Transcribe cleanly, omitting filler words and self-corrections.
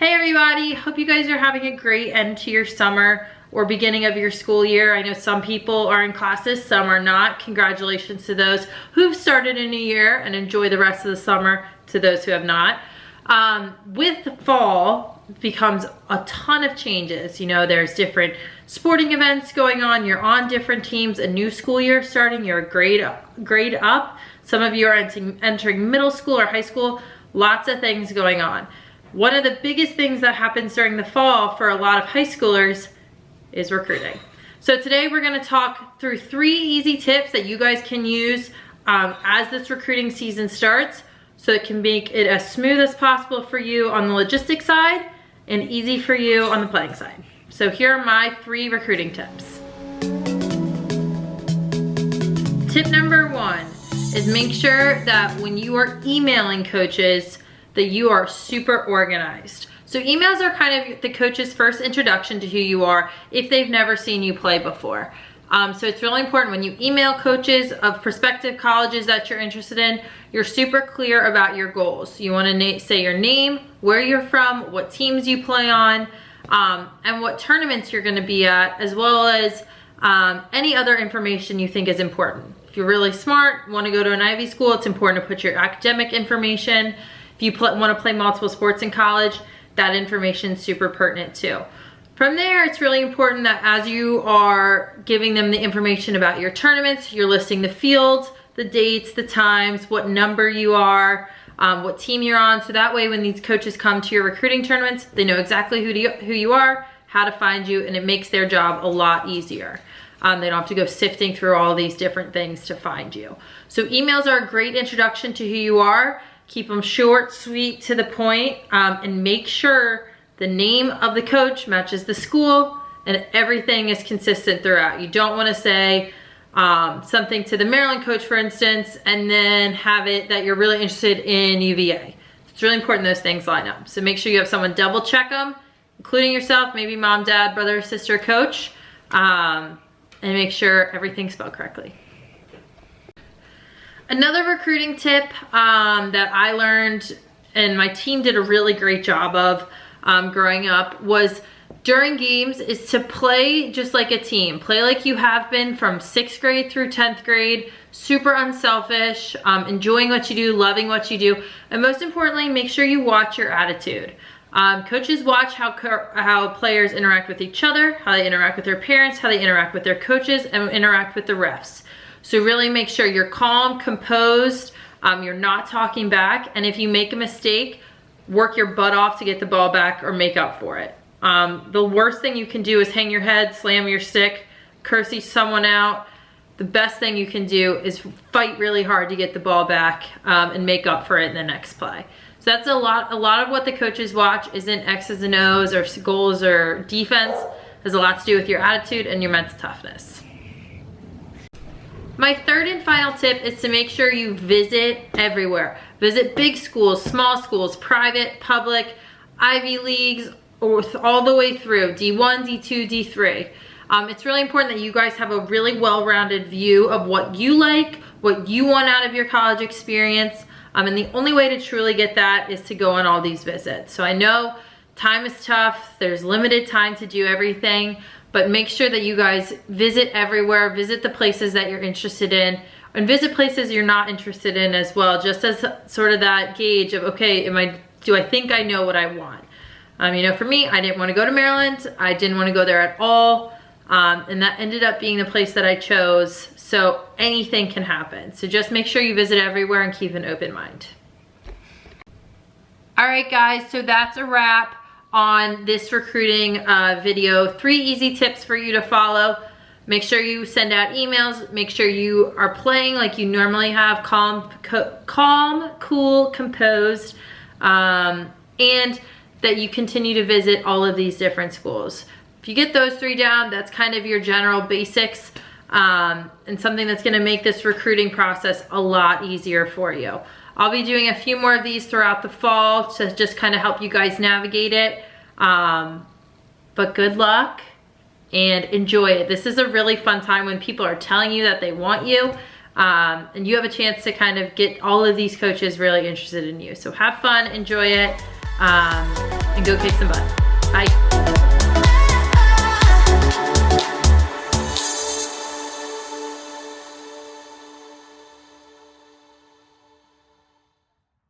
Hey everybody, hope you guys are having a great end to your summer or beginning of your school year. I know some people are in classes, some are not. Congratulations to those who've started a new year, and enjoy the rest of the summer to those who have not. With the fall becomes a ton of changes. You know, there's different sporting events going on, you're on different teams, a new school year starting, you're a grade up. Some of you are entering middle school or high school, lots of things going on. One of the biggest things that happens during the fall for a lot of high schoolers is recruiting. So today we're gonna talk through 3 easy tips that you guys can use as this recruiting season starts, so it can make it as smooth as possible for you on the logistics side and easy for you on the playing side. So here are my 3 recruiting tips. Tip number 1 is make sure that when you are emailing coaches that you are super organized. So emails are kind of the coach's first introduction to who you are if they've never seen you play before. So it's really important when you email coaches of prospective colleges that you're interested in, you're super clear about your goals. You want to say your name, where you're from, what teams you play on, and what tournaments you're going to be at, as well as any other information you think is important. If you're really smart, want to go to an Ivy school, it's important to put your academic information. If you want to play multiple sports in college, that information is super pertinent too. From there, it's really important that as you are giving them the information about your tournaments, you're listing the fields, the dates, the times, what number you are, what team you're on. So that way when these coaches come to your recruiting tournaments, they know exactly who you are, how to find you, and it makes their job a lot easier. They don't have to go sifting through all these different things to find you. So emails are a great introduction to who you are. Keep them short, sweet, to the point, and make sure the name of the coach matches the school and everything is consistent throughout. You don't want to say something to the Maryland coach, for instance, and then have it that you're really interested in UVA. It's really important those things line up. So make sure you have someone double check them, including yourself, maybe mom, dad, brother, sister, coach, and make sure everything's spelled correctly. Another recruiting tip that I learned and my team did a really great job of growing up was during games is to play just like a team. Play like you have been from 6th grade through 10th grade, super unselfish, enjoying what you do, loving what you do, and most importantly, make sure you watch your attitude. Coaches watch how players interact with each other, how they interact with their parents, how they interact with their coaches, and interact with the refs. So really make sure you're calm, composed, you're not talking back, and if you make a mistake, work your butt off to get the ball back or make up for it. The worst thing you can do is hang your head, slam your stick, curse someone out. The best thing you can do is fight really hard to get the ball back and make up for it in the next play. So that's a lot of what the coaches watch isn't X's and O's or goals or defense. It has a lot to do with your attitude and your mental toughness. My third and final tip is to make sure you visit everywhere. Visit big schools, small schools, private, public, Ivy Leagues, or all the way through D1, D2, D3. It's really important that you guys have a really well-rounded view of what you like, what you want out of your college experience, and the only way to truly get that is to go on all these visits. So I know time is tough, there's limited time to do everything, but make sure that you guys visit everywhere, visit the places that you're interested in, and visit places you're not interested in as well, just as sort of that gauge of, okay, do I think I know what I want? You know, for me, I didn't want to go to Maryland. I didn't want to go there at all, and that ended up being the place that I chose, so anything can happen. So just make sure you visit everywhere and keep an open mind. All right, guys, so that's a wrap on this recruiting video. 3 easy tips for you to follow. Make sure you send out emails. Make sure you are playing like you normally have, calm, cool, composed, and that you continue to visit all of these different schools. If you get those 3 down, that's kind of your general basics and something that's gonna make this recruiting process a lot easier for you. I'll be doing a few more of these throughout the fall to just kind of help you guys navigate it. But good luck and enjoy it. This is a really fun time when people are telling you that they want you, and you have a chance to kind of get all of these coaches really interested in you. So have fun, enjoy it, and and go kick some butt. Bye.